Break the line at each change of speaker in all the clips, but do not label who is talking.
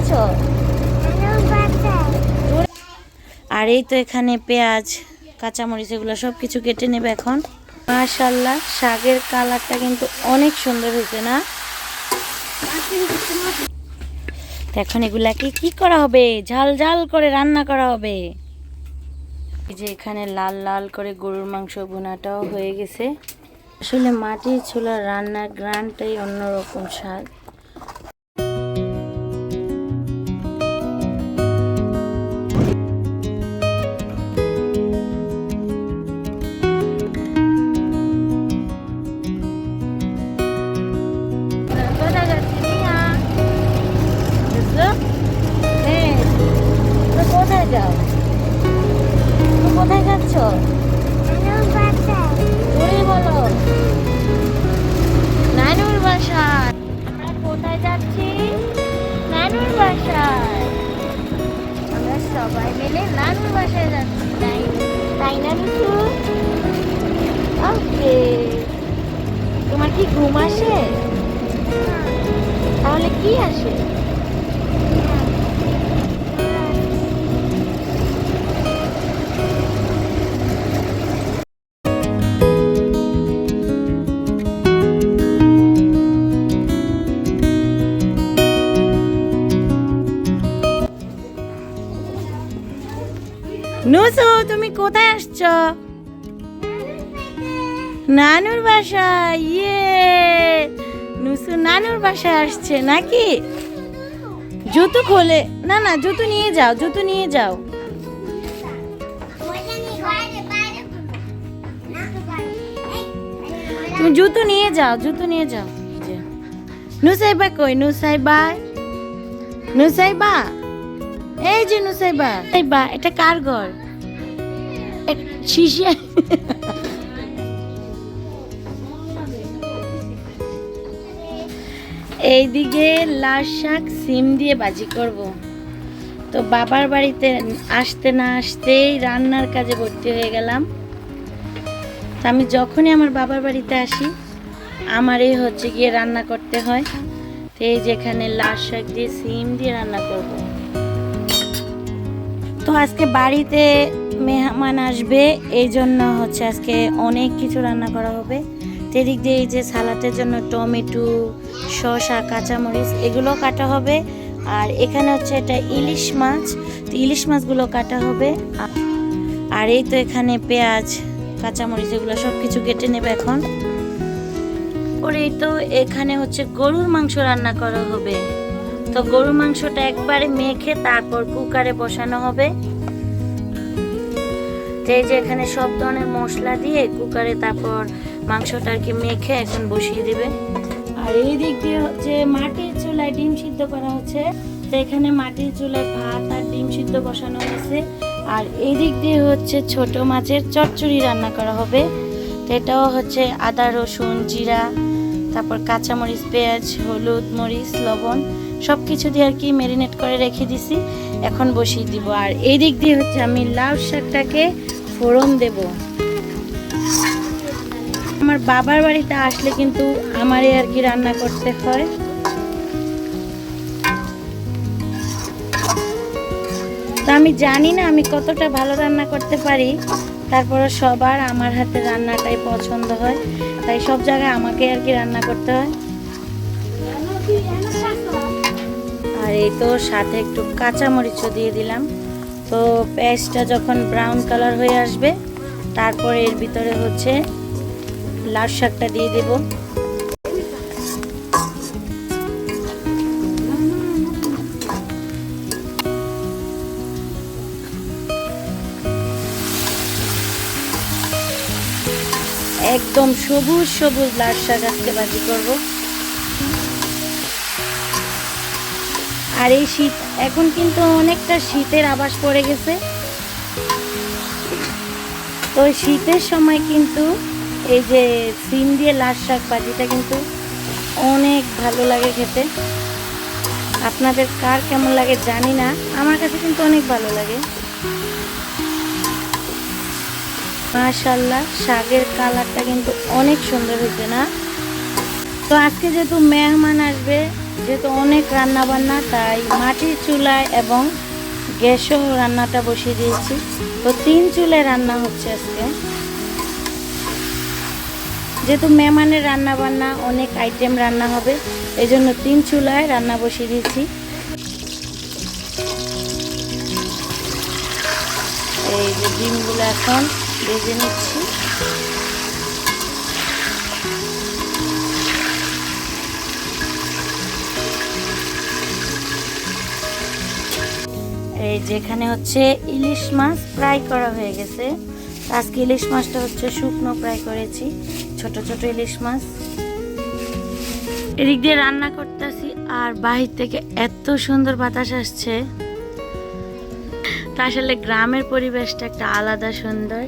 যাচ্ছ? আর এই তো এখানে পেঁয়াজ, কাঁচামরিচ এগুলো সব কিছু কেটে নেবে এখন। মাশাআল্লাহ, শাকের কালারটা কিন্তু অনেক সুন্দর হয়েছে না? এখন এগুলাকে কি করা হবে? ঝাল ঝাল করে রান্না করা হবে। এই যে এখানে লাল লাল করে গরুর মাংস ভুনাটাও হয়ে গেছে। আসলে মাটির চুলার রান্নার গ্রানটাই অন্যরকম স্বাদ। কোথায় যাও? কোথায় যাচ্ছ? বলো। নানুর বাসায়। আমরা কোথায় যাচ্ছি? নানুর বাসায়। আমরা সবাই মিলে নানুর বাসায় যাচ্ছি, তাই না নিশু? ওকে। তোমার কি ঘুম আসে? তাহলে কি আসে? নুসু, তুমি কোথায় আসছো? নানুর বাসায়। ইয়ে, নুসু নানুর বাসায় আসছে নাকি? জুতো খোলে না, না জুতো নিয়ে যাও, জুতো নিয়ে যাও। তুমি জুতো নিয়ে যাও, জুতো নিয়ে যাও। নুসাইবা কই? নুসাইবা, নুসাইবা, এই যে নুসাইবা। বা এটা কার ঘর? শিশে। এইদিকে লাল শাক সিম দিয়ে ভাজি করব। তো বাবার বাড়িতে আসতে না আসতেই রান্নার কাজে ভর্তি হয়ে গেলাম। তো আমি যখনই আমার বাবার বাড়িতে আসি আমারই হচ্ছে গিয়ে রান্না করতে হয়। তো এই যেখানে লাল শাক দিয়ে সিম দিয়ে রান্না করব। তো আজকে বাড়িতে মেহমান আসবে, এই জন্য হচ্ছে আজকে অনেক কিছু রান্না করা হবে। তো এদিক দিয়ে এই যে সালাদের জন্য টমেটো, শসা, কাঁচামরিচ এগুলো কাটা হবে। আর এখানে হচ্ছে এটা ইলিশ মাছ, তো ইলিশ মাছগুলো কাটা হবে। আর এই তো এখানে পেঁয়াজ, কাঁচামরিচ এগুলো সব কিছু কেটে নেবে এখন। পরেই তো এখানে হচ্ছে গরুর মাংস রান্না করা হবে। তো গরুর মাংসটা একবারে মেখে তারপর কুকারে বসানো হবে। তো এই যে এখানে সব ধরনের মশলা দিয়ে কুকারে তারপর মাংসটা আর কি মেখে এখন বসিয়ে দিবে। আর এই দিক দিয়ে হচ্ছে মাটির চুলায় ডিম সিদ্ধ করা হচ্ছে। তো এখানে মাটির চুলায় ভাত আর ডিম সিদ্ধ বসানো হয়েছে। আর এই দিক দিয়ে হচ্ছে ছোট মাছের চচ্চড়ি রান্না করা হবে। তো এটাও হচ্ছে আদা, রসুন, জিরা, তারপর কাঁচামরিচ, পেঁয়াজ, হলুদ, মরিচ, লবণ সব কিছু দিয়ে আর কি ম্যারিনেট করে রেখে দিছি, এখন বসিয়ে দিব। আর এই দিক দিয়ে হচ্ছে আমি লাউ শাকটাকে ফোড়ন দেব। আমার বাবার বাড়িতে আসলে কিন্তু আমারই আর কি রান্না করতে হয়। তো আমি জানি না আমি কতটা ভালো রান্না করতে পারি, তারপরে সবার আমার হাতে রান্নাটাই পছন্দ হয়, তাই সব জায়গায় আমাকে আর কি রান্না করতে হয়। আর এই তো সাথে একটু কাঁচামরিচও দিয়ে দিলাম। তো পেঁয়াজটা যখন ব্রাউন কালার হয়ে আসবে তারপরে এর ভিতরে হচ্ছে লাল শাকটা দিয়ে দেব। একদম সবুজ সবুজ লাল শাক আজকে ভাজি করব। আর এই শীত এখন কিন্তু অনেকটা শীতের আভাস পড়ে গেছে। তো শীতের সময় কিন্তু এই যে সিম দিয়ে লাল শাক ভাজিটা কিন্তু অনেক ভালো লাগে খেতে। আপনাদের কার কেমন লাগে জানি না, আমার কাছে কিন্তু অনেক ভালো লাগে। মাশাআল্লাহ, শাকের কালারটা কিন্তু অনেক সুন্দর হয়েছে না? তো আজকে যেহেতু মেহমান আসবে যেহেতু অনেক রান্না বান্না, তাই মাটির চুলায় এবং গ্যাসও রান্নাটা বসিয়ে দিয়েছি। তো 3 চুলায় রান্না হচ্ছে আজকে। যেহেতু মেহমানের রান্না বান্না, অনেক আইটেম রান্না হবে, এই জন্য 3 চুলায় রান্না বসিয়ে দিয়েছি। এই যে ডিমগুলো এখন ভেজে নিচ্ছি। এই যেখানে হচ্ছে ইলিশ মাছ ফ্রাই করা হয়ে গেছে। আজকে ইলিশ মাছটা হচ্ছে শুকনো ফ্রাই করেছি, ছোট ছোট ইলিশ মাছ। এদিক দিয়ে রান্না করতেছি আর বাহির থেকে এত সুন্দর বাতাস আসছে। তা আসলে গ্রামের পরিবেশটা একটা আলাদা সুন্দর।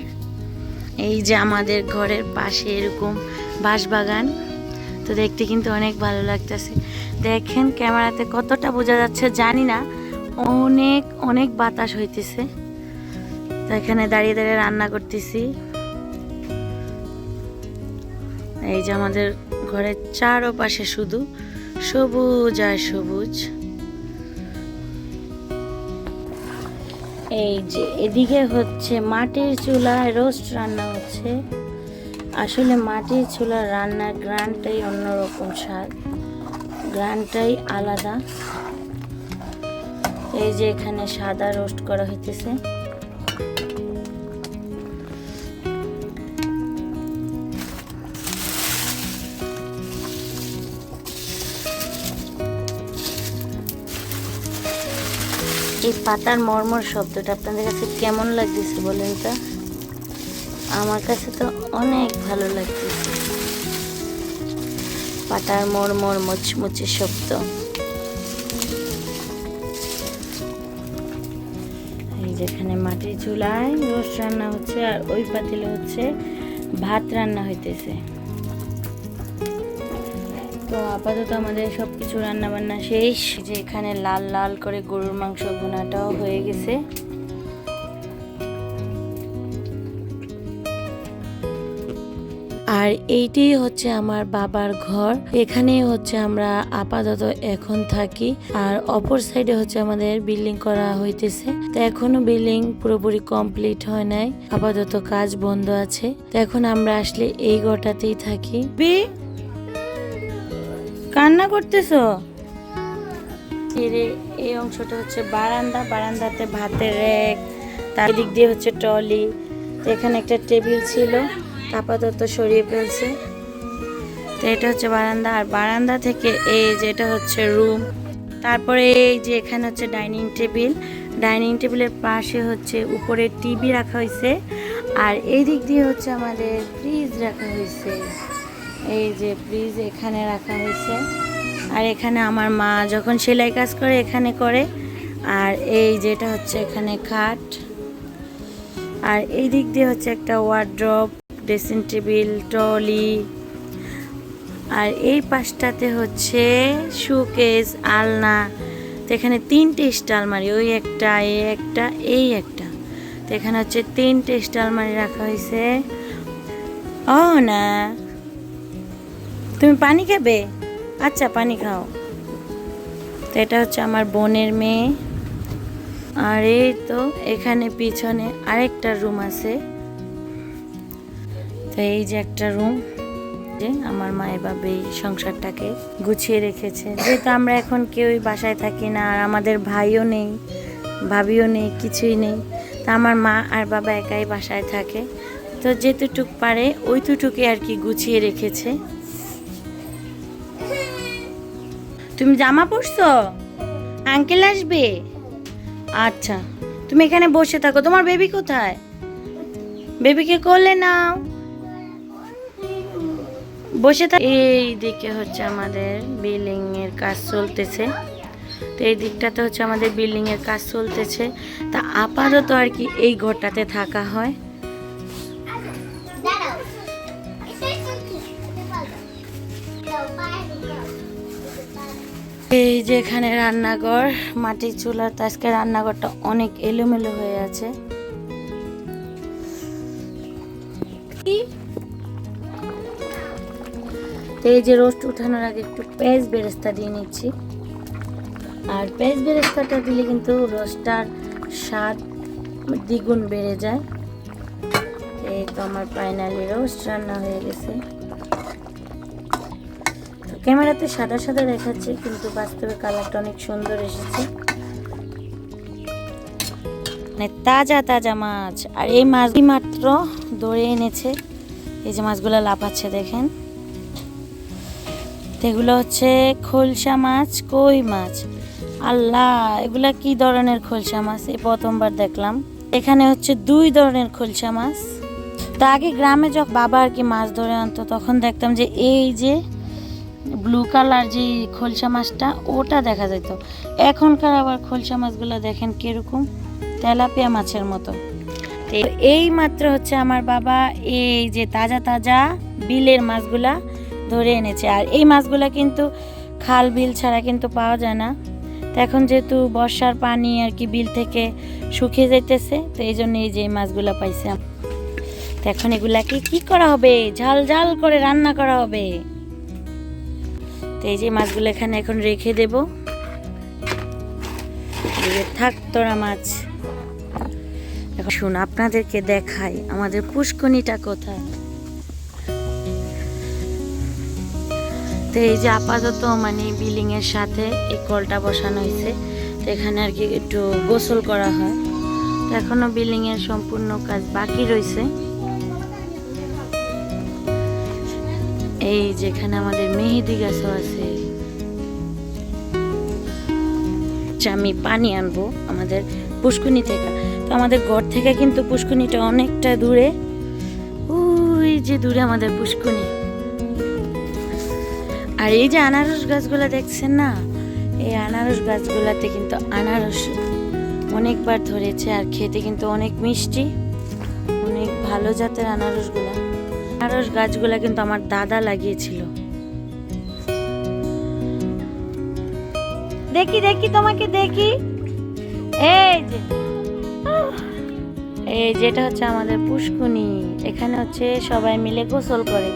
এই যে আমাদের ঘরের পাশে এরকম বাঁশবাগান, তো দেখতে কিন্তু অনেক ভালো লাগতেছে। দেখেন ক্যামেরাতে কতটা বোঝা যাচ্ছে জানি না, অনেক অনেক বাতাস হইতেছে। তো এখানে দাঁড়িয়ে দাঁড়িয়ে রান্না করতেছি। এই যে আমাদের ঘরের চারপাশে শুধু সবুজ আর সবুজ। এই যে এদিকে হচ্ছে মাটির চুলায় রোস্ট রান্না হচ্ছে। আসলে মাটির চুলার রান্নার গ্রানটাই অন্যরকম স্বাদ, গ্রানটাই আলাদা। এই যে এখানে সাদা রোস্ট করা হইতেছে। এই পাতার মর্মর শব্দটা আপনাদের কাছে কেমন লাগতেছে বলেন তো? আমার কাছে তো অনেক ভালো লাগতেছে, পাতার মর্মর মুচমুচে শব্দ। এই যেখানে মাটির চুলায় রোস্ট রান্না হচ্ছে আর ওই পাতিলে হচ্ছে ভাত রান্না হইতেছে। তো আপাতত আমাদের সবকিছু রান্না বান্না শেষ। যে এখানে লাল লাল করে গরুর মাংস ভুনাটাও হয়ে গেছে। আর এইটাই হচ্ছে আমার বাবার ঘর, এখানেই হচ্ছে আমরা আপাতত এখন থাকি। আর অপর সাইডে হচ্ছে আমাদের বিল্ডিং করা হইতেছে। তো এখনো বিল্ডিং পুরোপুরি কমপ্লিট হয় নাই, আপাতত কাজ বন্ধ আছে। তো এখন আমরা আসলে এই ঘরটাতেই থাকি। কান্না করতেছো? এই অংশটা হচ্ছে বারান্দা, বারান্দাতে ভাতের রেক, তার দিক দিয়ে হচ্ছে ট্রলি। তো এখানে একটা টেবিল ছিল, আপাতত সরিয়ে ফেলছে। তো এটা হচ্ছে বারান্দা, আর বারান্দা থেকে এই যেটা হচ্ছে রুম। তারপরে এই যে এখানে হচ্ছে ডাইনিং টেবিল, ডাইনিং টেবিলের পাশে হচ্ছে উপরে টিভি রাখা হয়েছে। আর এই দিক দিয়ে হচ্ছে আমাদের ফ্রিজ রাখা হয়েছে। এই যে ফ্রিজ এখানে রাখা হয়েছে। আর এখানে আমার মা যখন সেলাই কাজ করে এখানে করে। আর এই যেটা হচ্ছে এখানে খাট। আর এই দিক দিয়ে হচ্ছে একটা ওয়ার্ড্রপ, ড্রেসিং টেবিল, ট্রলি। আর এই পাশটাতে হচ্ছে শোকেস, আলনা। তো এখানে 3টে আলমারি, ওই একটা, এই একটা, এই একটা। তো এখানে হচ্ছে 3টে আলমারি রাখা হয়েছে। ও না, তুমি পানি খাবে? আচ্ছা পানি খাও। তো এটা হচ্ছে আমার বোনের মেয়ে। আর এই তো এখানে পিছনে আরেকটা রুম আছে। তো এই যে একটা রুম, যে আমার মা এভাবে সংসারটাকে গুছিয়ে রেখেছে। যেহেতু আমরা এখন কেউই বাসায় থাকি না, আর আমাদের ভাইও নেই, ভাবিও নেই, কিছুই নেই। তা আমার মা আর বাবা একাই বাসায় থাকে। তো যেতটুক পারে ওইটুকুই আর কি গুছিয়ে রেখেছে। তুমি জামা পরছো? আঙ্কেল আসবে? আচ্ছা তুমি এখানে বসে থাকো। তোমার বেবি কোথায়? বেবিকে কোলে নাও, বসে থাক। এই দিকে হচ্ছে আমাদের বিল্ডিং এর কাজ চলতেছে। তো এই দিকটাতে হচ্ছে আমাদের বিল্ডিং এর কাজ চলতেছে। তা আপাতত আর কি এই ঘরটাতে থাকা হয়। এই যে এখানে রান্নাঘর, মাটির চুলার। তো আজকে রান্নাঘরটা অনেক এলোমেলো হয়ে আছে। এই যে রোস্ট উঠানোর আগে একটু পেঁয়াজ বেরেস্তা দিয়ে নিচ্ছি। আর পেঁয়াজ বেরেস্তাটা দিলে কিন্তু রোস্টটার স্বাদ দ্বিগুণ বেড়ে যায়। এই তো আমার ফাইনালি রোস্ট রান্না হয়ে গেছে। তো ক্যামেরাতে সাদা সাদা দেখাচ্ছে, কিন্তু বাস্তবে কালারটা অনেক সুন্দর এসেছে। মানে তাজা তাজা মাছ, আর এই মাছই মাত্র ধরে এনেছে। এই যে মাছগুলো লাফাচ্ছে দেখেন, এগুলো হচ্ছে খোলসা মাছ, কই মাছ। আল্লাহ, এগুলা কি ধরনের খোলসা মাছ এই প্রথমবার দেখলাম। এখানে হচ্ছে 2 ধরনের খোলসা মাছ। তা আগে গ্রামে যখন বাবা আর কি মাছ ধরে আনতো, তখন দেখতাম যে এই যে ব্লু কালার যে খোলসা মাছটা, ওটা দেখা যেত। এখনকার আবার খোলসা মাছগুলো দেখেন কিরকম, তেলাপিয়া মাছের মতো। এই মাত্র হচ্ছে আমার বাবা এই যে তাজা তাজা বিলের মাছগুলা ধরে এনেছে। আর এই মাছগুলা কিন্তু খাল বিল ছাড়া কিন্তু পাওয়া যায় না। তো এখন যেহেতু বর্ষার পানি আর কি বিল থেকে শুকিয়ে যাইতেছে, তো এই জন্য এই যে মাছগুলা পাইছে। তো এখন এগুলাকে কি করা হবে, ঝাল ঝাল করে রান্না করা হবে। তো এই যে মাছগুলো এখানে এখন রেখে দেব। থাক তোরা মাছ। এখন শুন, আপনাদেরকে দেখাই আমাদের পুষ্কনিটা কোথায়। তো এই যে আপাতত মানে বিল্ডিং এর সাথে এই কলটা বসানো হয়েছে। তো এখানে আর কি একটু গোসল করা হয়। তো এখনো বিল্ডিং এর সম্পূর্ণ কাজ বাকি রয়েছে। এই যেখানে আমাদের মেহেদি গাছও আছে। আমি পানি আনবো আমাদের পুষ্কনি থেকে। তো আমাদের ঘর থেকে কিন্তু পুষ্কনিটা অনেকটা দূরে, ওই যে দূরে আমাদের পুষ্কনি। আর এই যে আনারস গাছগুলা দেখছেন না, এই আনারস গাছগুলাতে কিন্তু আনারস অনেকবার ধরেছে। আর খেতে কিন্তু অনেক মিষ্টি, অনেক ভালো জাতের আনারসগুলা। আনারস গাছগুলা কিন্তু আমার দাদা লাগিয়েছিল। দেখি দেখি তোমাকে দেখি, এই যেটা হচ্ছে আমাদের পুষ্কনি। এখানে হচ্ছে সবাই মিলে গোসল করে।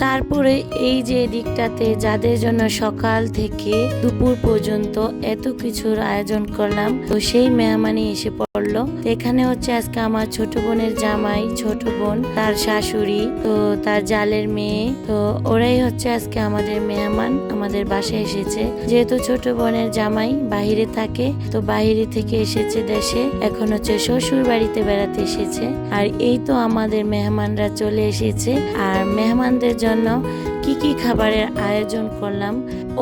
তারপরে এই যে দিকটাতে যাদের জন্য সকাল থেকে দুপুর পর্যন্ত এত কিছুর আয়োজন করলাম, তো সেই মেহমানই এসে পড়লো। এখানে হচ্ছে আজকে আমার ছোট বোনের জামাই, ছোট বোন, তার শাশুড়ি, তো তার জালের মেয়ে, তো ওরাই হচ্ছে আজকে আমাদের মেহমান আমাদের বাসায় এসেছে। যেহেতু ছোট বোনের জামাই বাহিরে থাকে, তো বাহিরে থেকে এসেছে দেশে, এখন হচ্ছে শ্বশুর বাড়িতে বেড়াতে এসেছে। আর এই তো আমাদের মেহমানরা চলে এসেছে। আর মেহমানদের জন্য কি কি খাবারের আয়োজন করলাম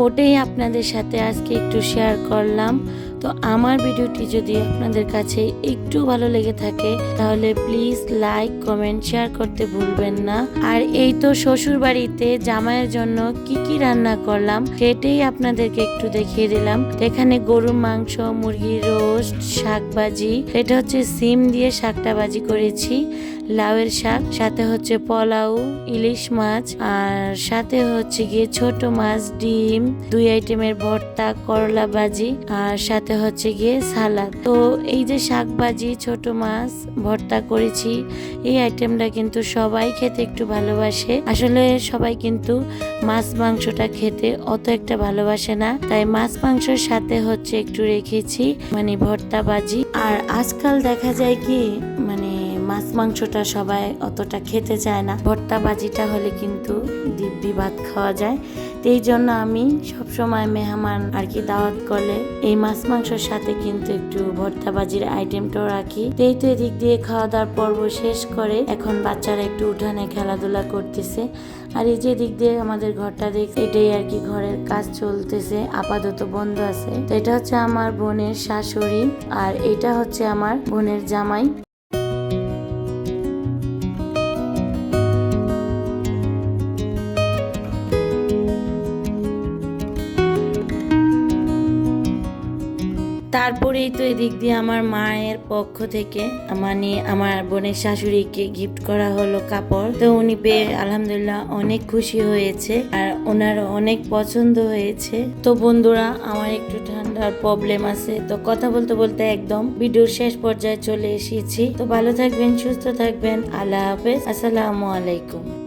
ওটাই আপনাদের সাথে আজকে একটু শেয়ার করলাম। তো আমার ভিডিওটি যদি আপনাদের কাছে একটু ভালো লেগে থাকে, তাহলে প্লিজ লাইক, কমেন্ট, শেয়ার করতে ভুলবেন না। আর এই তো শ্বশুর বাড়িতে জামাইয়ের জন্য কি কি রান্না করলাম সেটাই আপনাদেরকে একটু দেখিয়ে দিলাম। এখানে গরুর মাংস, মুরগির রোস্ট, শাক ভাজি, এটা হচ্ছে সিম দিয়ে শাকটা ভাজি করেছি, লাউয়ের শাক, সাথে হচ্ছে পোলাও, ইলিশ মাছ, আর সাথে হচ্ছে গিয়ে ছোট মাছ, ডিম, 2 আইটেমের ভর্তা, করলা ভাজি, আর সাথে হচ্ছে গিয়ে সালাদ। তো এই যে শাক ভাজি, ছোট মাছ, ভর্তা করেছি, এই আইটেমটা কিন্তু সবাই খেতে একটু ভালোবাসে। আসলে সবাই কিন্তু মাছ মাংসটা খেতে অত একটা ভালোবাসে না, তাই মাছ মাংসের সাথে হচ্ছে একটু রেখেছি মানে ভর্তা ভাজি। আর আজকাল দেখা যায় কি মানে মাছ মাংসটা সবাই অতটা খেতে চায় না, ভর্তা ভাজিটা হলে কিন্তু দিব্যি ভাত খাওয়া যায়। এই জন্য আমি সবসময় মেহমান আর কি দাওয়াত করলে এই মাছ মাংসের সাথে কিন্তু একটু ভর্তা ভাজির আইটেমটাও রাখি। এই তো এদিক দিয়ে খাওয়া দাওয়ার পর্ব শেষ করে এখন বাচ্চারা একটু উঠানে খেলাধুলা করতেছে। আর এই যে দিক দিয়ে আমাদের ঘরটা দেখছে, এটাই আর কি ঘরের কাজ চলতেছে, আপাতত বন্ধ আছে। তো এটা হচ্ছে আমার বোনের শাশুড়ি, আর এটা হচ্ছে আমার বোনের জামাই। তারপরেই তো এদিক দিয়ে আমার মায়ের পক্ষ থেকে মানে আমার বোনের শাশুড়িকে গিফট করা হলো কাপড়। তো উনি পেয়ে আলহামদুলিল্লাহ অনেক খুশি হয়েছে, আর ওনার অনেক পছন্দ হয়েছে। তো বন্ধুরা, আমার একটু ঠান্ডার প্রবলেম আছে, তো কথা বলতে বলতে একদম ভিডিওর শেষ পর্যায়ে চলে এসেছি। তো ভালো থাকবেন, সুস্থ থাকবেন, আল্লাহ হাফেজ, আসসালামু আলাইকুম।